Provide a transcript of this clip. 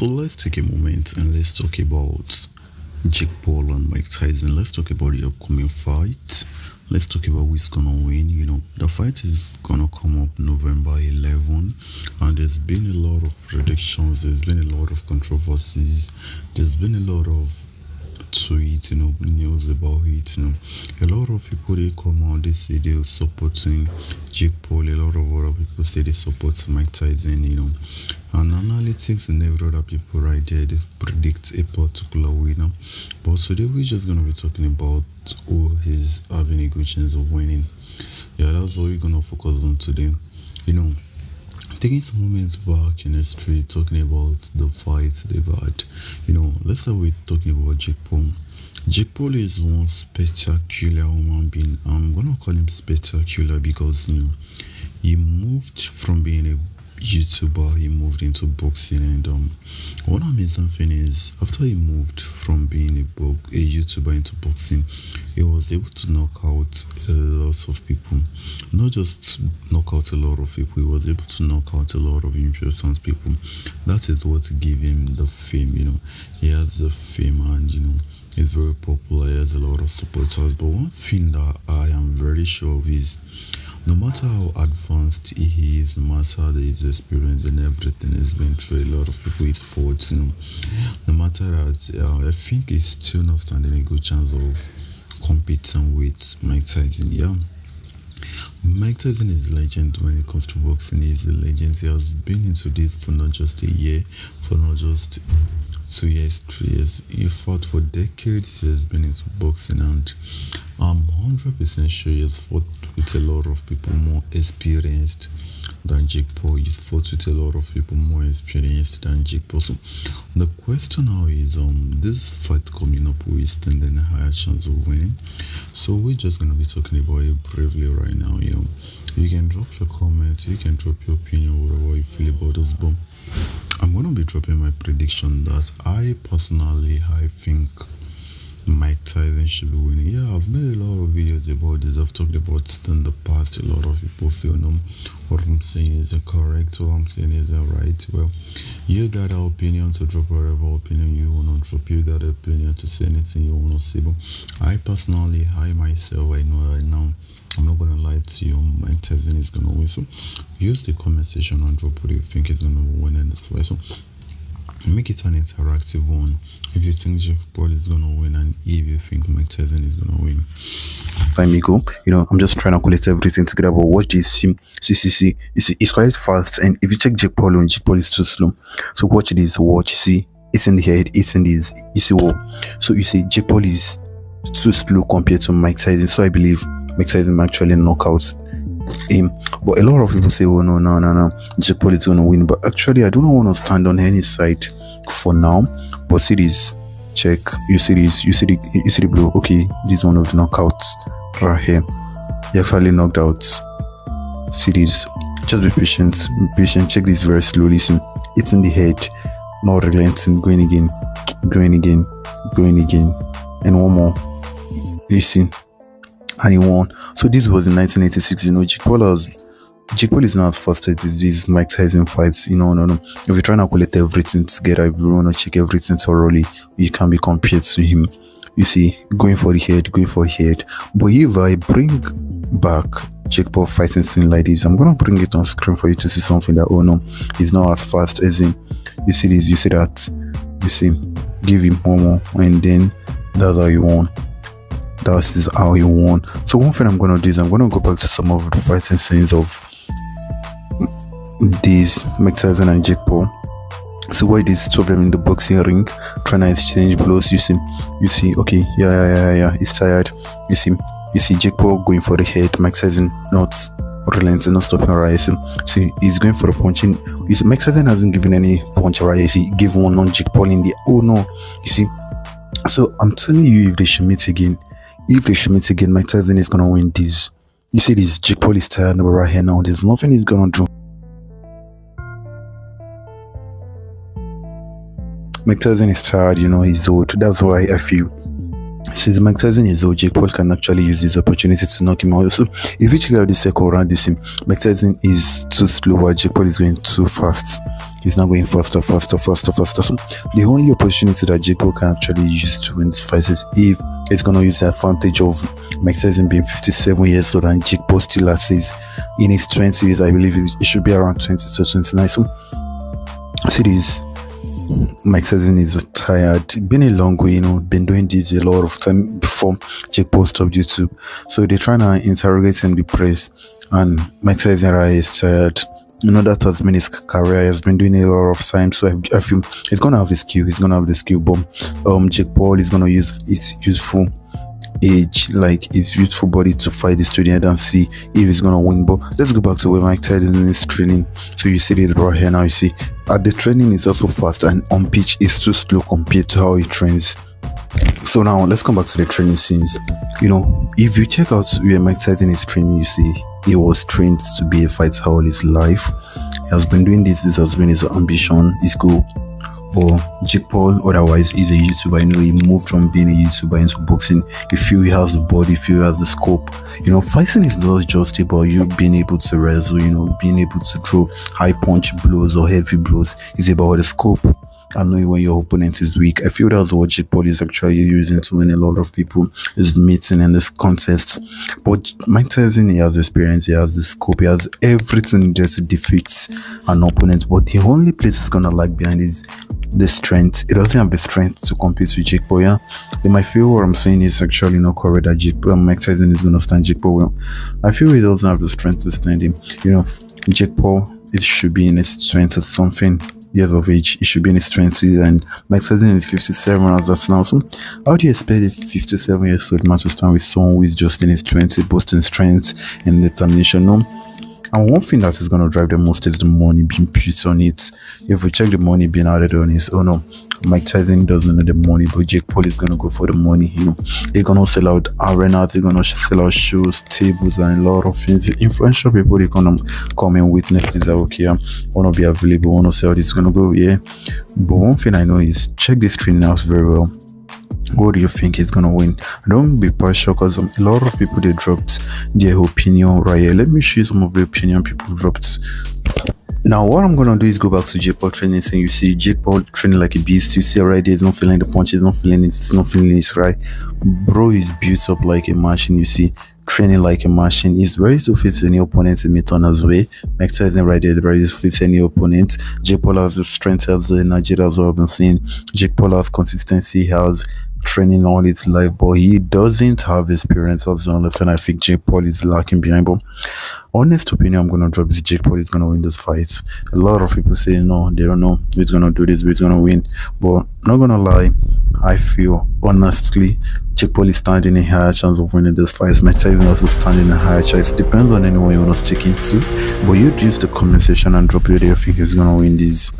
So let's take a moment and let's talk about Jake Paul and Mike Tyson. Let's talk about the upcoming fight. Let's talk about who's gonna win. The fight is gonna come up November 11, and there's been a lot of predictions. There's been a lot of controversies. There's been a lot of tweets, news about it. A lot of people they come out, they say they're supporting Jake Paul. A lot of other people say they support Mike Tyson. And analytics and every other people right there they predict a particular winner. But today we're just gonna be talking about who is having a good chance of winning. Yeah, that's what we're gonna focus on today. You know, taking some moments back in history, talking about the fights they've had. Let's start with talking about Jake Paul. Jake Paul is one spectacular human being. I'm gonna call him spectacular because he moved from being a YouTuber, he moved into boxing, and one amazing thing is after he moved from being a YouTuber into boxing, he was able to knock out a lot of people. Not just knock out a lot of people, he was able to knock out a lot of important people. That is what gave him the fame. He has the fame, and he's very popular. He has a lot of supporters. But one thing that I am very sure of is no matter how advanced he is, no matter his experience and everything he's been through, a lot of people he's fought, no matter that, I think he's still not standing a good chance of competing with Mike Tyson. Yeah. Mike Tyson is a legend when it comes to boxing. He's a legend. He has been into this for not just a year, for not just 2 years, 3 years. He fought for decades. He has been into boxing, and I'm 100% sure he has fought with a lot of people more experienced than Jake Paul. He's fought with a lot of people more experienced than Jake Paul. So the question now is, this fight coming up, who is standing a higher chance of winning? So we're just gonna be talking about it briefly right now. You can drop your comments, you can drop your opinion, whatever you feel about this. But I'm gonna be dropping my prediction that I think Mike Tyson should be winning. Yeah, I've made a lot of videos about this. I've talked about it in the past. A lot of people feel what I'm saying isn't correct, what I'm saying isn't right. Well, you got an opinion to drop whatever opinion you want to drop. You got an opinion to say anything you want to say. But I myself, I know right now, I'm not gonna lie to you, Mike Tyson is gonna win. So use the comment section and drop what you think is gonna win in this fight. So make it an interactive one. If you think Jeff Paul is gonna win, and if you think Mike Tyson is gonna win. Fine, Miko. I'm just trying to collect everything together. But watch this. See. It's quite fast. And if you check Jake Paul, Jake Paul is too slow. So watch this. See, it's in the head. It's in this. You see what? So you see, Jake Paul is too slow compared to Mike Tyson. So I believe Mike Tyson actually knock out him. But a lot of people say, oh no, Jake Paul is gonna win. But actually, I don't want to stand on any side for now. But see this, check. You see this, you see the blue. Okay, this one of the knockouts right here. He actually knocked out. See this. Just be patient. Check this very slowly. See, it's in the head. Not relenting. Going again, and one more. You see. And he won. So this was in 1986. Jake Paul is not as fast as these Mike Tyson fights. No. If you're trying to collect everything together, if you want to check everything thoroughly, you can be compared to him. You see, going for the head. But if I bring back Jake Paul fighting scene like this, I'm gonna bring it on screen for you to see something that, oh no, he's not as fast as him. You see this, you see that, you see, give him more, and then that's how you won. That is how he won. So one thing I'm gonna do is I'm gonna go back to some of the fighting scenes of these Mike Tyson and Jake Paul. So why these two of them in the boxing ring trying to exchange blows? You see. Okay, yeah. He's tired. You see Jake Paul going for the head. Mike Tyson not relenting, not stopping right. See, he's going for a punching. You see, Mike Tyson hasn't given any punch right. You see, he gave one on Jake Paul in the. Oh no. You see. So I'm telling you, if they should meet again, Mike Tyson is gonna win this. You see this, Jake Paul is tired right here now. There's nothing he's gonna do. Mike Tyson is tired, he's old. That's why I feel Since Mike Tyson is old, Jake Paul can actually use this opportunity to knock him out. So if you check out the second round, you see Mike Tyson is too slow while Jake Paul is going too fast. He's not going faster, faster, faster, faster. So the only opportunity that Jake Paul can actually use to win this fight is if it's going to use the advantage of Mike Tyson being 57 years old and Jake Paul still at his in his 20s. I believe it should be around 20 to 29. So see this. Mike Tyson is tired. Been a long way, been doing this a lot of time before Jake Paul stopped YouTube. So they're trying to interrogate him, the press, and Mike Tyson is tired. That has been his career. He has been doing it a lot of time. So I feel he's gonna have the skill. He's gonna have the skill. But Jake Paul is gonna use his useful age, like his youthful body, to fight the student and see if he's gonna win. But let's go back to where Mike Tyson is training. So you see it right here now. You see at the training is also fast, and on pitch is too slow compared to how he trains. So now let's come back to the training scenes. If you check out where Mike Tyson is training, you see he was trained to be a fighter all his life. He has been doing this. This has been his ambition, his goal. But Jake Paul, otherwise, is a YouTuber. He moved from being a YouTuber into boxing. You feel he has the body, you feel he has the scope. Fighting is not just about you being able to wrestle, being able to throw high punch blows or heavy blows. It's about the scope and knowing when your opponent is weak. I feel that's what Jake Paul is actually using to win a lot of people is meeting in this contest. But Mike Tyson, he has the experience, he has the scope, he has everything there to defeat an opponent. But the only place he's gonna lag behind is the strength. It doesn't have the strength to compete with Jake Paul. Yeah, they might feel what I'm saying is actually not correct, that Mike Tyson is gonna stand Jake Paul well. I feel he doesn't have the strength to stand him. Jake Paul, it should be in his 20 something years of age. He should be in his 20s, and Mike Tyson is 57 as that's now. So how do you expect a 57 years old man to stand with someone who is just in his 20s, boasting strength and determination? No. And one thing that is going to drive the most is the money being put on it. If we check the money being added on it, Mike Tyson doesn't know the money, but Jake Paul is going to go for the money. They're going to sell out arenas, they're going to sell out shows, tables, and a lot of things. The influential people, they're going to come and witness this. Okay, I want to be available, I want to sell this, going to go, yeah. But one thing I know is check this training out very well. What do you think is gonna win? Don't be partial, because a lot of people, they dropped their opinion right here. Let me show you some of the opinion people dropped. Now what I'm gonna do is go back to Jake Paul training, and you see Jake Paul training like a beast. You see right there, he's not feeling the punches, not feeling it, he's not feeling it, right? Bro is built up like a machine. You see, training like a machine. He's ready to face any opponent to meet on his way. Mike Tyson right there, ready to face any opponent. Jake Paul has the strength, has the energy, that's what I've been seeing. Jake Paul has consistency, he has training all his life, but he doesn't have experience. That's the only thing I think Jake Paul is lacking behind. But honest opinion I'm gonna drop is Jake Paul is gonna win this fight. A lot of people say no, they don't know who's gonna do this, who's gonna win. But not gonna lie, I feel honestly Jake Paul is standing a higher chance of winning this fight. Mike Tyson also standing a higher chance. It depends on anyone you wanna stick into. But you use the comment section and drop your idea you think is gonna win this.